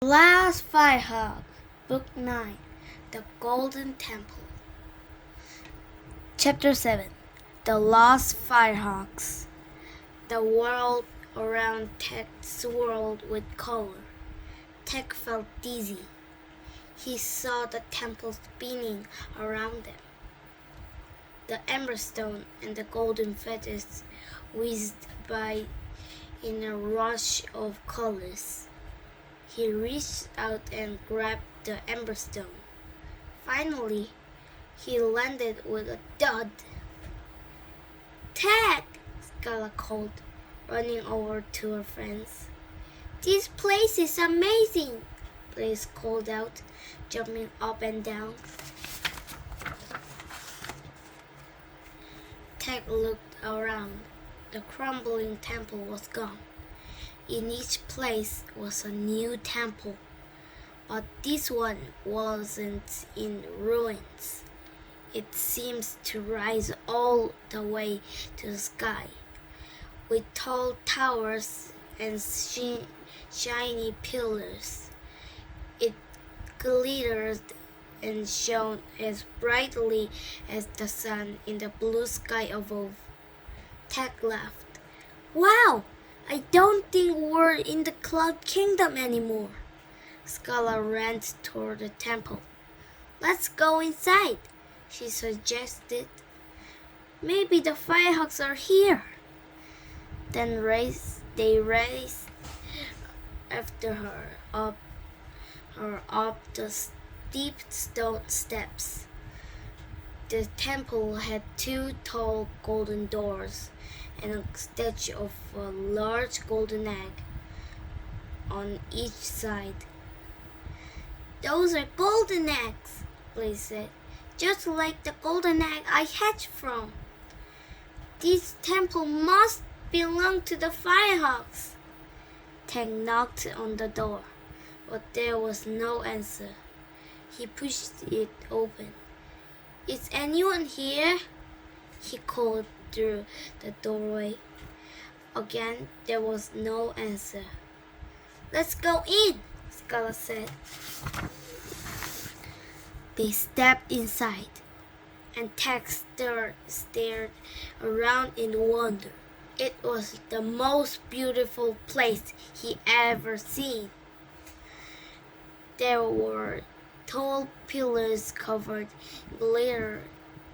Last Firehawk, Book 9, The Golden Temple. Chapter 7, The Lost Firehawks. The world around Tek swirled with color. Tek felt dizzy. He saw the temple spinning around them. The emberstone and the golden feathers whizzed by in a rush of colors. He reached out and grabbed the emberstone. Finally, he landed with a thud. "Tek!" Scala called, running over to her friends. "This place is amazing!" Blaze called out, jumping up and down. Tek looked around. The crumbling temple was gone. In each place was a new temple, but this one wasn't in ruins. It seems to rise all the way to the sky, with tall towers and shiny pillars. It glittered and shone as brightly as the sun in the blue sky above. Tek laughed. "Wow! I don't think we're in the Cloud Kingdom anymore." Scala ran toward the temple. "Let's go inside," she suggested. "Maybe the firehawks are here." Then they raced after her up the steep stone steps. The temple had two tall golden doors and a statue of a large golden egg on each side. "Those are golden eggs," Blaze said, "just like the golden egg I hatched from. This temple must belong to the firehawks." Tek knocked on the door, but there was no answer. He pushed it open. "Is anyone here?" he called through the doorway. Again, there was no answer. "Let's go in," Scala said. They stepped inside, and Tek stared around in wonder. It was the most beautiful place he ever seen. There were tall pillars covered in glitter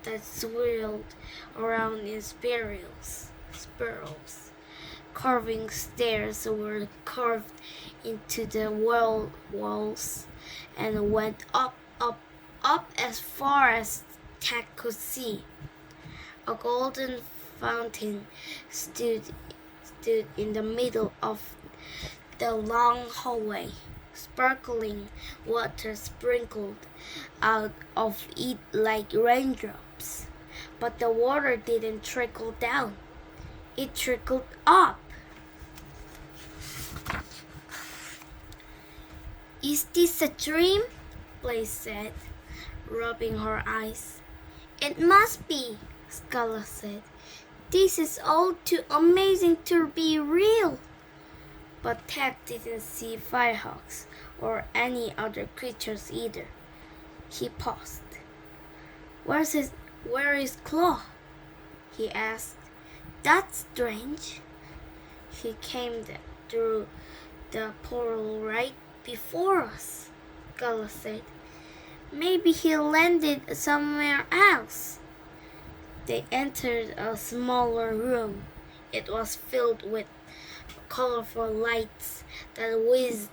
that swirled around in spirals. Carving stairs were carved into the walls and went up as far as Tek could see. A golden fountain stood in the middle of the long hallway. Sparkling water sprinkled out of it like raindrops. But the water didn't trickle down. It trickled up. "Is this a dream?" Blaze said, rubbing her eyes. "It must be," Scala said. "This is all too amazing to be real." But Tek didn't see firehawks or any other creatures either. He paused. Where is Claw?" he asked. "That's strange." "He came through the portal right before us," Scala said. "Maybe he landed somewhere else." They entered a smaller room. It was filled with colorful lights that whizzed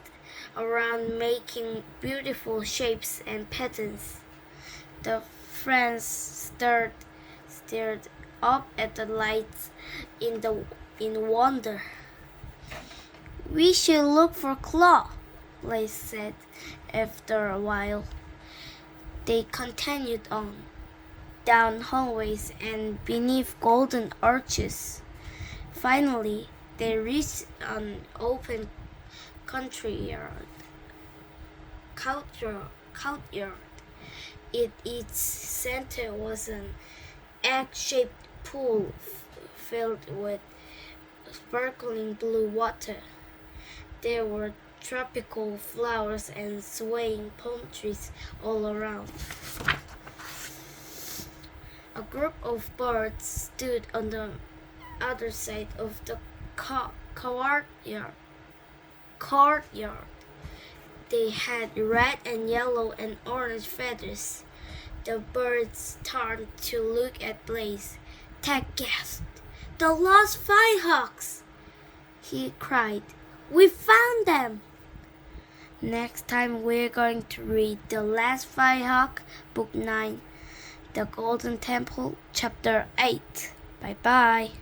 around, making beautiful shapes and patterns. The friends stared up at the lights in wonder. "We should look for Claw," Blaze said after a while. They continued on, down hallways and beneath golden arches. Finally, they reached an open courtyard. In its center was an egg-shaped pool filled with sparkling blue water. There were tropical flowers and swaying palm trees all around. A group of birds stood on the other side of the courtyard. They had red and yellow and orange feathers. The birds turned to look at Blaze. Ted gasped. "The lost firehawks!" he cried. "We found them!" Next time we're going to read The Last Firehawk, Book 9, The Golden Temple, Chapter 8. Bye-bye.